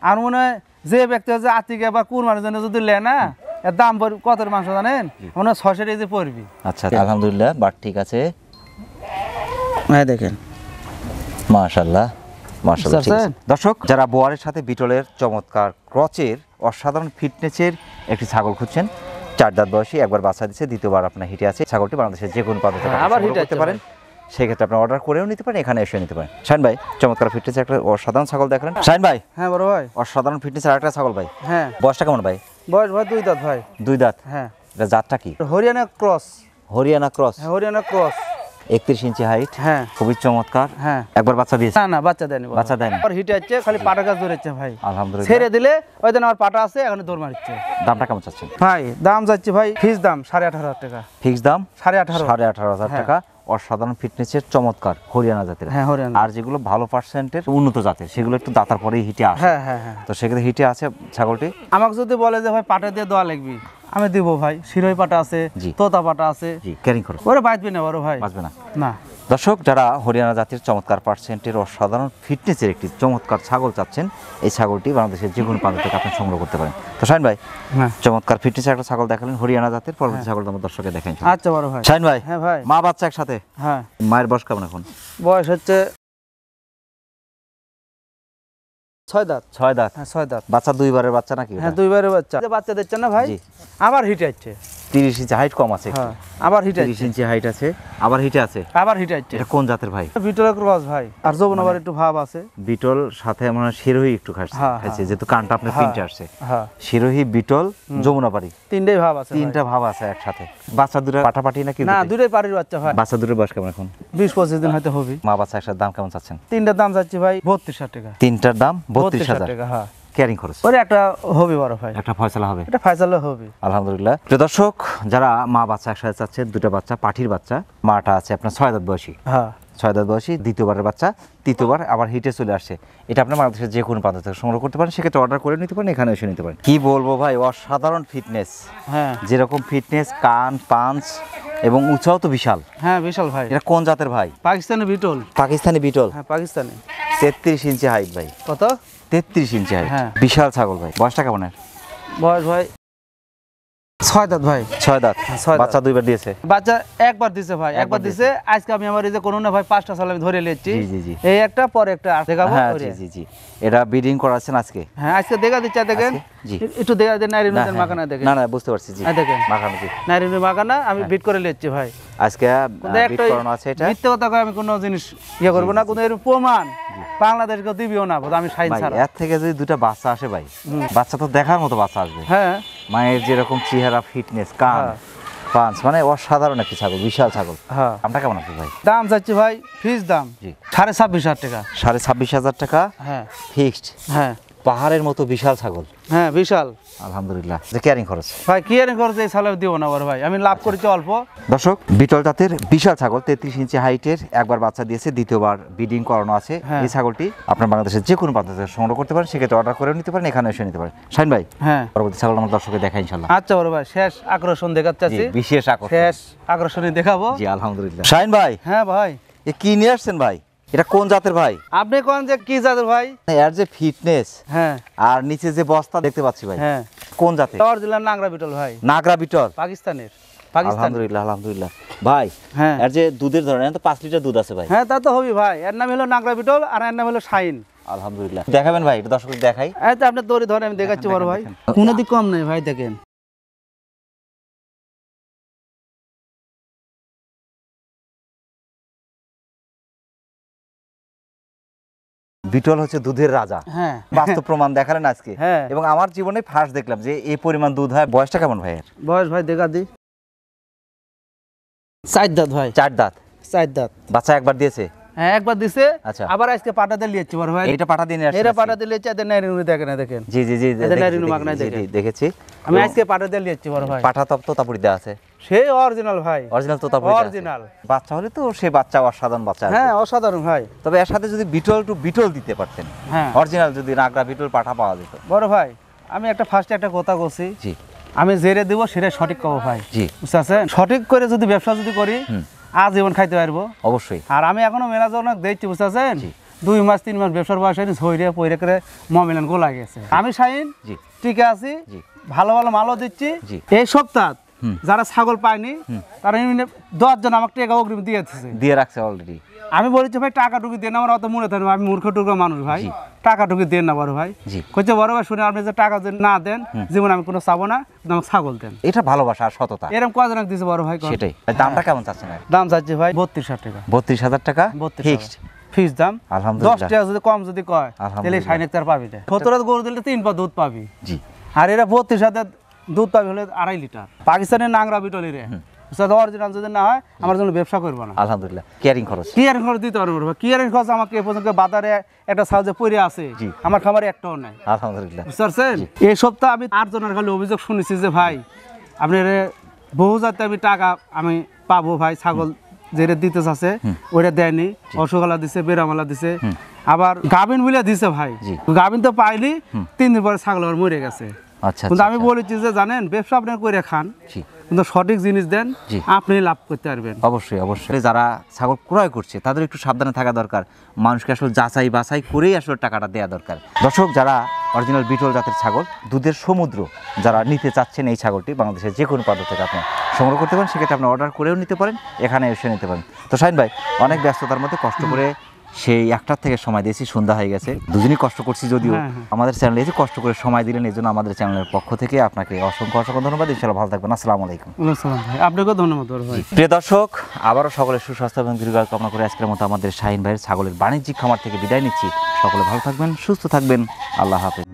আর মনে হয় যে ব্যক্তি হচ্ছে আতিকে বা কুরবানির জন্য যদি লে না এর দাম কত মাংস জানেন মনে হয় 600 কেজি পড়বি আচ্ছা আলহামদুলিল্লাহ, বাট ঠিক আছে। হ্যাঁ দেখেন মাশাআল্লাহ মাশাআল্লাহ, ঠিক আছে। বুঝছেন? দর্শক, যারা বোয়ারের সাথে বিটলের চমৎকার ক্রচের অসাধারণ ফিটনেসের একটি ছাগল খুঁজছেন, 4 দাঁত বয়সী, একবার বাচ্চা দিচ্ছে, দ্বিতীয়বার আপনার হিটে আছে, ছাগলটি বাংলাদেশের যে কোনো প্রান্ত থেকে হ্যাঁ, আপনি আবার সংগ্রহ হিটে করতে আছে পারেন। সেক্ষেত্রে আপনি অর্ডার করেও নিতে পারেন, এখানে এসে নিতে পারেন। শাহিন ভাই, চমৎকার ফিটনেসের একটা অসাধারণ ছাগল দেখলেন। শাহিন ভাই, হ্যাঁ বড় ভাই অসাধারণ ফিটনেসের আরেকটা ছাগল ভাই, হ্যাঁ বয়সটা কেমন ভাই? বয়স ভাই 2 দাঁত ভাই 2 দাঁত, হ্যাঁ এটা জাতটা কি? হরিয়ানা ক্রস হরিয়ানা ক্রস, হ্যাঁ হরিয়ানা ক্রস 31 ইঞ্চি হাইট, হ্যাঁ খুবই চমৎকার। হ্যাঁ একবার বাচ্চা দিয়েছে? না না বাচ্চা দেয়নি বাচ্চা দেয়নি। আর হিটে আছে খালি পাটা গাছ ধরেছে ভাই আলহামদুলিল্লাহ। ছেড়ে দিলে ওই দিন আমার পাটা আছে এখন দৌড় মারছে দামটা কেমন চাচ্ছেন? ভাই দাম যাচ্ছে ভাই ফিস দাম 18,500 টাকা ফিক্স দাম 18,500 18,500 টাকা। অসাধারণ ফিটনেসের চমৎকার হরিয়ানা জাতের। হ্যাঁ হরিয়ানা আর যেগুলো ভালো পার্সেন্টের উন্নত জাতের সেগুলো একটু দাতার পরেই হিটে আসে। হ্যাঁ হ্যাঁ হ্যাঁ তো সেক্ষেত্রে হিটে আছে ছাগলটি। আমাকে যদি বলে যে ভাই পাটা দিয়ে দেওয়া লাগবি আমি দিব ভাই শিরোই পাটা আছে জি। তোতা পাটা আছে জি, ক্যারিং করো, ওরে বাঁচবি না বড় ভাই বাঁচবে না। না দর্শক, যারা হরিয়ানা জাতের চমৎকার পার্সেন্টের অসাধারণ ফিটনেসের একটি চমৎকার ছাগল চাচ্ছেন, এই ছাগলটি বাংলাদেশের যে কোনো প্রান্ত থেকে আপনি সংগ্রহ করতে পারেন। তো শাহিন ভাই, হ্যাঁ চমৎকার ফিটনেসের একটা ছাগল দেখালেন হরিয়ানা জাতের, পরবর্তী ছাগলটা আমার দর্শকে দেখেন। আচ্ছা বড় ভাই শাহিন ভাই, হ্যাঁ ভাই মা বাচ্চা একসাথে, হ্যাঁ মায়ের বয়স কেমন এখন? বয়স হচ্ছে 6 দাঁত 6 দাঁত, হ্যাঁ 6 দাঁত বাচ্চা 2বারের বাচ্চা নাকি? হ্যাঁ 2বারের বাচ্চা বাচ্চা দিচ্ছে না ভাই জি। আবার হিটে আছে 30 ইঞ্চি হাইট কম আছে একটু। হ্যাঁ আবার হিটে 30 আছে ইঞ্চি হাইট আছে, আবার হিটে আছে। আবার হিটে আছে এটা কোন জাতের ভাই? ভিতরে ক্রস ভাই আর যৌবন আবার একটু ভাব আছে বিটল সাথে মানে শিরোহী একটু খাচ্ছে, হ্যাঁ, যেহেতু কানটা আপনার হ্যাঁ। তিনটে আসছে। হ্যাঁ শিরোহী বিটল যমুনাপাড়ি, তিনটেই ভাব আছে ভাই। তিনটা ভাব আছে একসাথে। বাচ্চা দুটো পাটাপাটি নাকি? না দুটোই? দুটোই পাড়ির বাচ্চা ভাই বাচ্চা দুটোর বয়স কেমন এখন? 20-25 দিন হয়তো হবে মা বাচ্চা একসাথে দাম কেমন চাচ্ছেন? তিনটার দাম যাচ্ছে ভাই 32,000 টাকা তিনটার দাম 32,000 টাকা হ্যাঁ ক্যারিং খরচ। ওরে একটা হবে বড় ভাই একটা ফয়সালা হবে এটা ফাইসালে হবে আলহামদুলিল্লাহ। প্রিয় দর্শক, যারা মা বাচ্চা একসাথে চাচ্ছেন, দুটো বাচ্চা পাঠির বাচ্চা, মাটা আছে আপনার 6 দাঁত বয়সী, হ্যাঁ 6 দাঁত বয়সী, দ্বিতীয়বারের বাচ্চা, তৃতীয়বার আবার হিটে চলে আসছে। এটা আপনি বাংলাদেশের যে কোনো প্রান্ত থেকে সংগ্রহ করতে পারেন, সেক্ষেত্রে অর্ডার করে নিতে পারেন, এখানে এসে নিতে পারেন। কি বলবো ভাই, অসাধারণ ফিটনেস। হ্যাঁ, যেরকম ফিটনেস, কান, পাঞ্চ এবং উঁচাও তো বিশাল। হ্যাঁ বিশাল ভাই। এটা কোন জাতের ভাই? পাকিস্তানি বিটল। পাকিস্তানি বিটল। হ্যাঁ পাকিস্তানি। 33 ইঞ্চি হাইট ভাই। কত? 33 ইঞ্চি হাইট। হ্যাঁ। বিশাল ছাগল ভাই। বয়সটা কেমন? বয়স ভাই 6 দাঁত ভাই। 6 দাঁত। 6 দাঁত। বাচ্চা 2বার দিয়েছে? বাচ্চা একবার দিছে ভাই, একবার দিছে। আজকে আমি আমার এই যে কোনো না ভাই 5টা ছাগল আমি ধরে নিয়েছি। জি জি জি। এই একটা পরে একটা দেখাবো। হ্যাঁ জি জি জি। এটা ব্রিডিং করাচ্ছেন আজকে? হ্যাঁ আজকে দেখা দিচ্ছে, দেখেন। জি। একটু দেখা দেন, নাইরিনের মাখানা দেখেন। না না বুঝতে পারছি। জি দেখেন মাখানো। জি নাইরিনের মাখানা আমি বিট করে নিয়েছি ভাই। আজকে বিট করানো আছে। এটা মিথ্যে কথা কই, আমি কোনো জিনিস ইয়ে করবো না, কোনো এর প্রমাণ বাংলাদেশকে দিবিও না, আমি সাইন ভাই ছাড়া। এর থেকে যদি দুটো বাচ্চা আসে ভাই, বাচ্চা তো দেখার মতো বাচ্চা আসবে। হ্যাঁ মায়ের যেরকম চেহারা, ফিটনেস, কান, পাঁচ, মানে অসাধারণ একটি ছাগল, বিশাল ছাগল। হ্যাঁ। দামটা কেমন আছে ভাই? দাম চাচ্ছি ভাই, ফিক্স দাম জি 26,500 টাকা। 26,500 টাকা হ্যাঁ ফিক্সড। হ্যাঁ পাহাড়ের মতো বিশাল ছাগল। হ্যাঁ বিশাল। আলহামদুলিল্লাহ। যে ক্যারিং খরচ ভাই কি আর খরচ এই সালে দিব না বড় ভাই, আমি লাভ করেছি অল্প। দর্শক, বিটল জাতের বিশাল ছাগল, 33 ইঞ্চি হাইটের, একবার বাচ্চা দিয়েছে, দ্বিতীয়বার ব্রিডিং করানো আছে। হ্যাঁ। এই ছাগলটি আপনার বাংলাদেশের যে কোনো প্রান্ত থেকে সংগ্রহ করতে পারেন, সেক্ষেত্রে অর্ডার করে নিতে পারেন, এখানে এসে নিতে পারেন। শাহিন ভাই, হ্যাঁ পরবর্তী ছাগল আমার দর্শকের দেখাই ইনশাআল্লাহ। আচ্ছা বড় ভাই, শেষ আকর্ষণ দেখাচ্ছি। জি, বিশেষ আকর্ষণ। শেষ আকর্ষণই দেখাবো। জি আলহামদুলিল্লাহ। শাহিন ভাই, হ্যাঁ ভাই। এ কি নিয়ে আসছেন ভাই? এটা কোন জাতের ভাই? আপনি কোন যে কি জাতের ভাই? এর যে ফিটনেস হ্যাঁ আর নিচে যে বস্তা দেখতে পাচ্ছি ভাই, হ্যাঁ কোন জাতের? অরিজিনাল নাংরা বিটল ভাই, নাগরা বিটল। পাকিস্তানের। আলহামদুলিল্লাহ আলহামদুলিল্লাহ। ভাই হ্যাঁ এর যে দুধের ধরন, তো 5 লিটার দুধ আছে ভাই। হ্যাঁ তা তো হবি ভাই, এর নাম হলো নাগরা বিটল আর এর নাম হলো শাইন। আলহামদুলিল্লাহ। দেখাবেন ভাই, এটা দর্শকদের দেখাই। এই তো আপনি দড়ি ধরে আমি দেখাচ্ছি বড় ভাই, কোনো দিক কম নেই ভাই, দেখেন। বিটল হচ্ছে দুধের রাজা। হ্যাঁ বাস্তব প্রমাণ দেখালেন আজকে। হ্যাঁ। এবং আমার জীবনে ফার্স্ট দেখলাম যে এই পরিমাণ দুধ হয়। বয়সটা কেমন ভাই এর? বয়স ভাই দেখা দি 4 দাঁত ভাই। 4 দাঁত। 4 দাঁত। বাচ্চা একবার দিয়েছে? হ্যাঁ একবার দিছে। আচ্ছা। আবার আজকে পাটাতে লিয়েছি বড় ভাই। এটা পাঠা দিয়ে নিয়ে আসছেন? এরা পাটাতে লিয়েছে, এদের নাইরিনুনি দেখেন, দেখেন। জি জি জি এদের নাইরিনু মাগনাই দেখেন। দেখেছি। আমি আজকে পাটাতে লিয়েছি বড় ভাই। পাঠা তপ্ত তাপুরি দেওয়া আছে? সেই অরিজিনাল ভাই, অরিজিনাল তো তাপুরি অরিজিনাল। বাচ্চা হলে তো সে বাচ্চা অসাধারণ বাচ্চা আসবে। হ্যাঁ অসাধারণ ভাই। তবে এর সাথে যদি বিটল টু বিটল দিতে পারতেন, হ্যাঁ অরিজিনাল যদি নাগরা বিটল পাঠা পাওয়া যেত। বড় ভাই আমি একটা ফার্স্টে একটা কথা বলছি, জি আমি জেরে দেবো সেটা সঠিক কব ভাই। জি বুঝছেন, সঠিক করে যদি ব্যবসা যদি করি আজীবন খাইতে পারবো অবশ্যই। আর আমি এখনো মেলাজনক দেখছি, বুঝতেছেন, জি। 2 মাস 3 মাস ব্যবসার বয়স হয়নি, ঝইরে পইরে করে মমিলান গোলা গেছে। আমি শাহিন জি টিকে আছি, জি ভালো ভালো মালও দিচ্ছি। জি। এই সপ্তাহ যারা ছাগল পায়নি তারা 10 জন আমাকে টাকা অগ্রিম দিয়ে দিচ্ছে, দিয়ে রাখছে অলরেডি। আমি বলেছি ভাই টাকা টুকি দেন, আমার অত মনে থাকবে, আমি মূর্খ টুকরো মানুষ ভাই, জি। টাকা টুকি দেন না বড় ভাই। জি। কইছে বড় ভাই শুনে, আপনি যে টাকা যদি না দেন জীবন আমি কোনো চাবো না, কিন্তু আমাকে ছাগল দেন। এটা ভালোবাসা আর সততা। এরকম কজন দিছে বড় ভাই? সেটাই। দামটা কেমন চাচ্ছেন? দাম চাচ্ছি ভাই 32,000 টাকা। 32,000 টাকা 32,000 ফিক্সড। ফিক্স দাম। আলহামদুলিল্লাহ। 10 টাকা যদি কম যদি কয় তাহলে আলহামদুলিল্লাহ। 60 পাবি না। 17 গরু দিলে 3 পা দুধ পাবি। জি আর এরা 32,000 দুধ পাবি হলে 2.5 লিটার। পাকিস্তানের নাংরা বিটলি রে, অরিজিনাল যদি না হয় আমার জন্য ব্যবসা করবো না। আলহামদুলিল্লাহ। কেয়ারিং খরচ? কিয়ারিং খরচ দিতে পারবো না। কিয়ারিং খরচ আমাকে এ পর্যন্ত বাজারে একটা সাহায্যে পড়ে আছে, জি। আমার খামারে একটাও নাই। আলহামদুলিল্লাহ। বুঝতে পারছেন? এই সপ্তাহ আমি 8 জনের খালি অভিযোগ শুনেছি যে ভাই আপনার বহু জাতে আমি টাকা আমি পাবো ভাই, ছাগল যেটা দিতে চাচ্ছে ওইটা দেয়নি, অসুখালা দিছে, বেরামালা দিছে, আবার গাভিন বলে দিছে ভাই। জি। গাভিন তো পাইলি 3 দিন পরে ছাগল আর মরে গেছে। আচ্ছা কিন্তু আমি বলেছি যে জানেন, ব্যবসা আপনি করে খান, জি কিন্তু সঠিক জিনিস দেন, জি। আপনি লাভ করতে পারবেন। অবশ্যই অবশ্যই। যারা ছাগল ক্রয় করছে তাদের একটু সাবধানে থাকা দরকার, মানুষকে আসলে যাচাই বাছাই করেই আসলে টাকাটা দেওয়া দরকার। দর্শক, যারা অরিজিনাল বিটল জাতের ছাগল, দুধের সমুদ্র, যারা নিতে চাচ্ছেন এই ছাগলটি বাংলাদেশের যে কোনো প্রান্ত থেকে আপনি সংগ্রহ করতে পারেন, সেক্ষেত্রে আপনি অর্ডার করেও নিতে পারেন, এখানে এসে নিতে পারেন। তো শাহিন ভাই, অনেক ব্যস্ততার মধ্যে কষ্ট করে সেই 1টার থেকে সময় দিয়েছি, সন্ধ্যা হয়ে গেছে, দুজনই কষ্ট করছি যদিও, আমাদের চ্যানেলে এসে কষ্ট করে সময় দিলেন, এই জন্য আমাদের চ্যানেলের পক্ষ থেকে আপনাকে অসংখ্য অসংখ্য ধন্যবাদ। ইনশাআল্লাহ ভালো থাকবেন। আসসালামু আলাইকুম। আপনাকেও ধন্যবাদ ভাই। প্রিয় দর্শক, আবারও সকলের সুস্বাস্থ্য এবং দীর্ঘায়ু কামনা করে আজকের মতো আমাদের শাহিন ভাইয়ের ছাগলের বাণিজ্যিক খামার থেকে বিদায় নিচ্ছি। সকলে ভালো থাকবেন, সুস্থ থাকবেন। আল্লাহ হাফেজ।